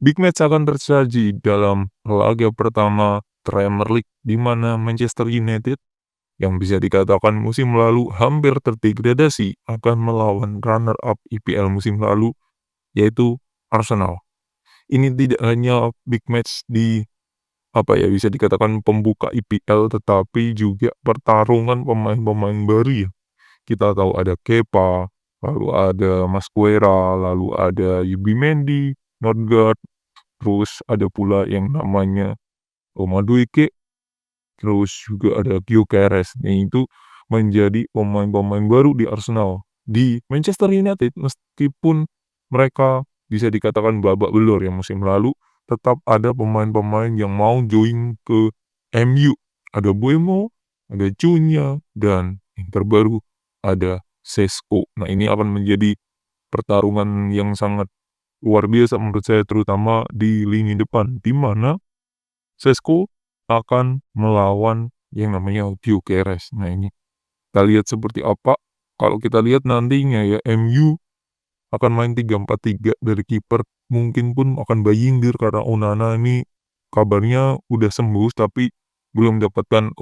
Big match akan tersaji dalam laga pertama Premier League di mana Manchester United yang bisa dikatakan musim lalu hampir terdegradasi akan melawan runner up IPL musim lalu yaitu Arsenal. Ini tidak hanya big match di bisa dikatakan pembuka IPL tetapi juga pertarungan pemain-pemain baru ya. Kita tahu ada Kepa, lalu ada Masquera, lalu ada Yubimendi, Norgard, terus ada pula yang namanya Madueke, terus juga ada Gyökeres, yang itu menjadi pemain-pemain baru di Arsenal. Di Manchester United meskipun mereka bisa dikatakan babak belur ya musim lalu, tetap ada pemain-pemain yang mau join ke MU. Ada Mbeumo, ada Cunha, dan yang terbaru ada Sesko. Nah, ini akan menjadi pertarungan yang sangat luar biasa menurut saya terutama di lini depan, di mana Sesko akan melawan yang namanya Gyökeres. Nah, ini kita lihat seperti apa. Kalau kita lihat nantinya ya, MU akan main 3-4-3 dari kiper, mungkin pun akan bayindir karena Onana ini kabarnya udah sembuh tapi belum mendapatkan,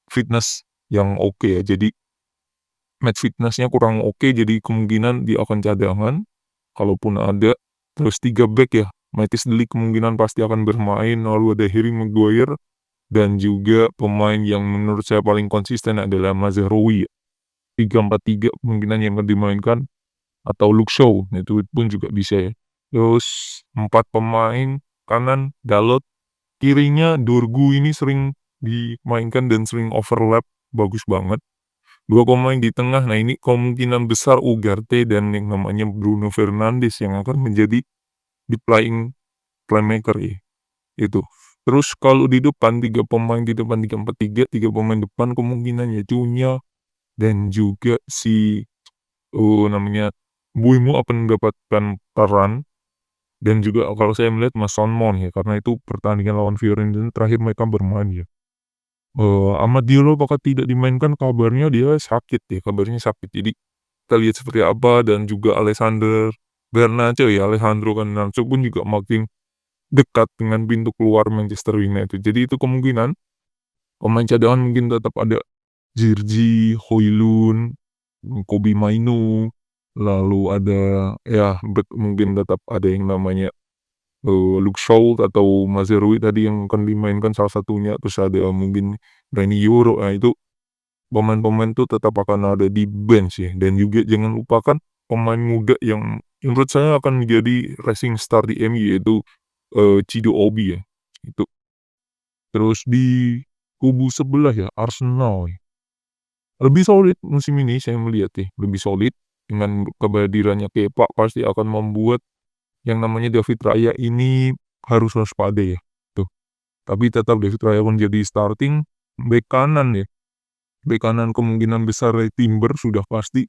fitness yang oke ya. Jadi match fitness-nya kurang oke, jadi kemungkinan dia akan cadangan, kalaupun ada. Terus 3 back ya, Mathis De Ligt kemungkinan pasti akan bermain, lalu ada Harry Maguire, dan juga pemain yang menurut saya paling konsisten adalah Mazraoui ya. 3-4-3 kemungkinan yang akan dimainkan, atau Luke Shaw, itu pun juga bisa ya. Terus 4 pemain kanan, Dalot, kirinya Dorgu ini sering dimainkan dan sering overlap, bagus banget. 2 pemain di tengah, nah ini kemungkinan besar Ugarte dan yang namanya Bruno Fernandes yang akan menjadi di playing playmaker ya, itu. Terus kalau di depan 3 pemain di depan 3-4-3, 3 pemain depan kemungkinan ya Cunha dan juga si, namanya Mbeumo akan mendapatkan peran, dan juga kalau saya melihat Mason Mount ya, karena itu pertandingan lawan Fiorentina terakhir mereka bermain ya. Amad Diallo apakah tidak dimainkan? Kabarnya dia sakit ya, kabarnya sakit. Jadi kita lihat seperti apa, dan juga Alejandro Garnacho pun juga makin dekat dengan pintu keluar Manchester United. Jadi itu kemungkinan pemain cadangan mungkin tetap ada Jirji, Højlund, Kobbie Mainoo, lalu ada ya mungkin tetap ada yang namanya, Luke Shaw atau Mazraoui tadi yang akan dimainkan salah satunya, terus ada mungkin Rene Yoro. Nah, itu pemain-pemain tuh tetap akan ada di bench ya, dan juga jangan lupakan pemain muda yang menurut saya akan menjadi rising star di MU yaitu, Chido Obi ya, itu. Terus di kubu sebelah ya, Arsenal ya, lebih solid musim ini saya melihat ya, lebih solid dengan kehadirannya Kepa pasti akan membuat yang namanya David Raya ini harus waspada ya, tuh. Tapi tetap David Raya menjadi starting. Bek kanan ya, bek kanan kemungkinan besar Timber sudah pasti.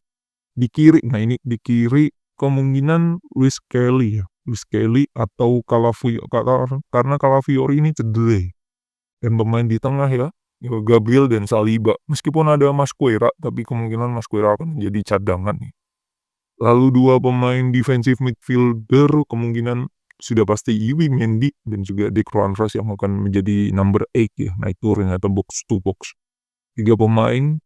Di kiri, nah ini di kiri kemungkinan Luis Kelly ya, Luis Kelly atau karena Calafiori ini cedera ya. Dan pemain di tengah ya, Gabriel dan Saliba. Meskipun ada Masquera, tapi kemungkinan Masquera akan menjadi cadangan nih. Lalu 2 pemain defensive midfielder kemungkinan sudah pasti Yui Mendy dan juga Declan Rice yang akan menjadi number 8 ya, naik turun atau box to box. 3 pemain,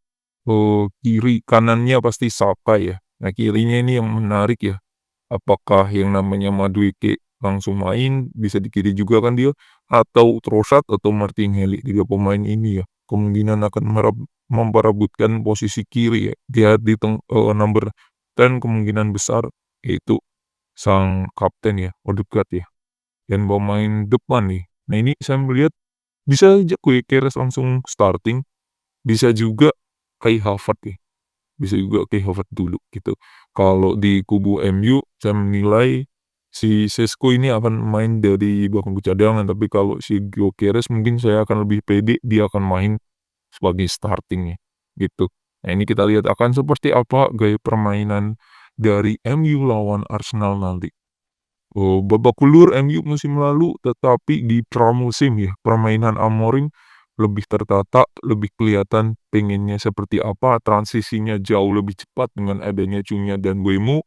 kiri kanannya pasti Saka ya. Nah, kirinya ini yang menarik ya. Apakah yang namanya Madueke langsung main, bisa di kiri juga kan dia, atau Trossard atau Martinelli. 3 pemain ini ya, kemungkinan akan memperebutkan posisi kiri ya. Dia di number 10 kemungkinan besar, yaitu sang kapten ya, Odegaard ya. Dan pemain depan nih, nah ini saya melihat bisa aja Gyökeres langsung starting, bisa juga Kai Havertz ya. Bisa juga Kai Havertz dulu gitu. Kalau di kubu MU saya menilai si Sesko ini akan main dari bangku cadangan, tapi kalau si Gyökeres mungkin saya akan lebih pede dia akan main sebagai starting ya, gitu. Nah, ini kita lihat akan seperti apa gaya permainan dari MU lawan Arsenal nanti. Babak belur MU musim lalu, tetapi di pramusim ya, permainan Amorim lebih tertata, lebih kelihatan pengennya seperti apa, transisinya jauh lebih cepat dengan adanya Cunha dan Mbeumo.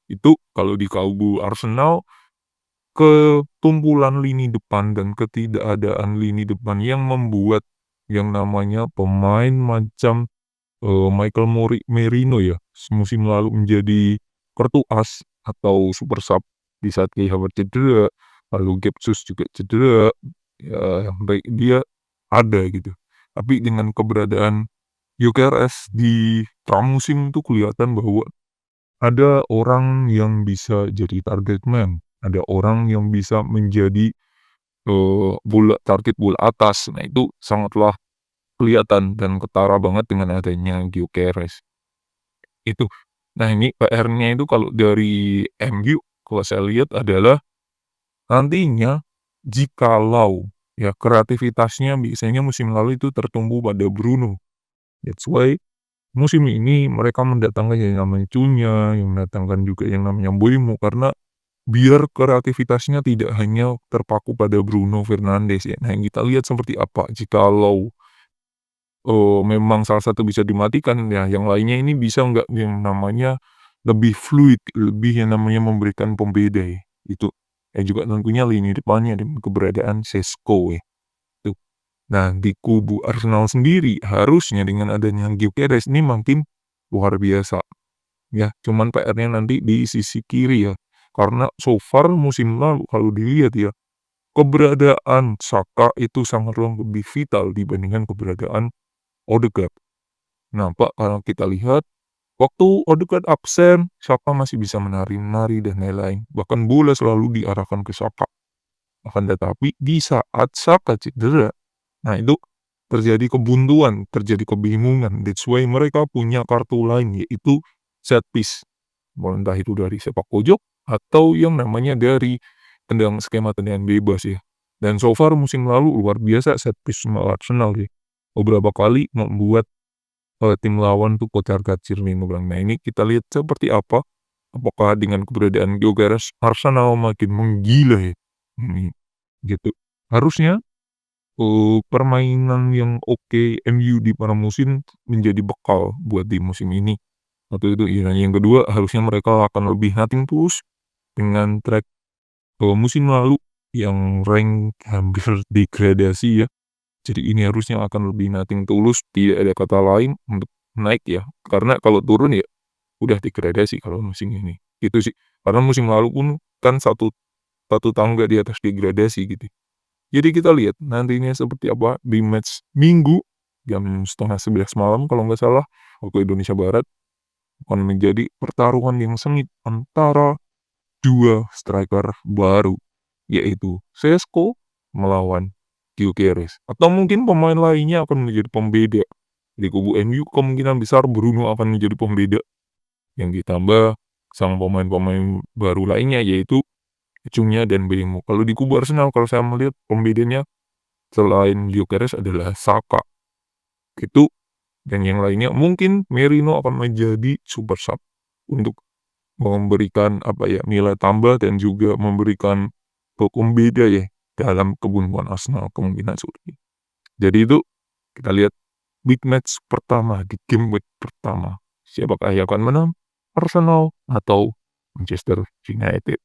Itu kalau di kubu Arsenal, ketumpulan lini depan dan ketidakadaan lini depan yang membuat yang namanya pemain macam, Merino ya, musim lalu menjadi kartu as atau super sub di saat Kai Havertz cedera, lalu Gepsus juga cedera, ya baik dia ada gitu. Tapi dengan keberadaan Gyökeres di pramusim itu kelihatan bahwa ada orang yang bisa jadi target man, ada orang yang bisa menjadi, target bola atas. Nah itu sangatlah kelihatan dan ketara banget dengan adanya Gyökeres, itu. Nah ini PR-nya itu kalau dari MU, kalau saya lihat adalah nantinya jikalau ya kreativitasnya biasanya musim lalu itu tertumpu pada Bruno. That's why musim ini mereka mendatangkan yang namanya Cunha, yang mendatangkan juga yang namanya Mbeumo, karena biar kreativitasnya tidak hanya terpaku pada Bruno Fernandes ya. Nah, yang kita lihat seperti apa jikalau, memang salah satu bisa dimatikan, ya yang lainnya ini bisa nggak yang namanya lebih fluid, lebih yang namanya memberikan pembeda ya, itu. Dan juga tentunya lini depannya dengan keberadaan Sesko ya, itu. Nah, di kubu Arsenal sendiri harusnya dengan adanya Gyökeres ini makin luar biasa, ya. Cuman PR-nya nanti di sisi kiri ya, karena so far musim lalu kalau dilihat ya, keberadaan Saka itu sangatlah lebih vital dibandingkan keberadaan Odegaard. Nampak kalau kita lihat, waktu Odegaard absen, Saka masih bisa menari-nari dan lain-lain, bahkan bola selalu diarahkan ke Saka. Akan tetapi di saat Saka cedera, nah itu terjadi kebuntuan, terjadi kebingungan. That's why mereka punya kartu lain, yaitu set piece. Entah itu dari sepak pojok atau yang namanya dari skema tendangan bebas ya. Dan so far musim lalu luar biasa set piece Arsenal ya. Beberapa kali membuat tim lawan tuh kocar-kacir nih bilang. Nah ini kita lihat seperti apa. Apakah dengan keberadaan Gyökeres Arsenal makin menggila ya. Gitu. Harusnya permainan yang oke MU di pramusim menjadi bekal buat di musim ini. Satu itu, ya, yang kedua harusnya mereka akan lebih nothing tulus dengan track, musim lalu yang rank hampir degradasi ya. Jadi ini harusnya akan lebih nothing tulus, tidak ada kata lain untuk naik ya, karena kalau turun ya udah degradasi kalau musim ini, itu sih. Karena musim lalu pun kan satu satu tangga di atas degradasi gitu. Jadi kita lihat nantinya seperti apa di match Minggu jam 10:30 malam kalau nggak salah waktu Indonesia Barat, akan menjadi pertarungan yang sengit antara dua striker baru, yaitu Sesko melawan Gyökeres. Atau mungkin pemain lainnya akan menjadi pembeda. Di kubu MU kemungkinan besar Bruno akan menjadi pembeda, yang ditambah sang pemain-pemain baru lainnya yaitu Cunha dan Mbeumo. Kalau di kubu Arsenal kalau saya melihat pembedanya selain Gyökeres adalah Saka, itu. Dan yang lainnya mungkin Merino akan menjadi super sub untuk memberikan apa ya, nilai tambah dan juga memberikan hukum beda ya dalam kebuntuan Arsenal kemungkinan seperti itu. Jadi itu kita lihat big match pertama di game week pertama. Siapakah yang akan menang? Arsenal atau Manchester United?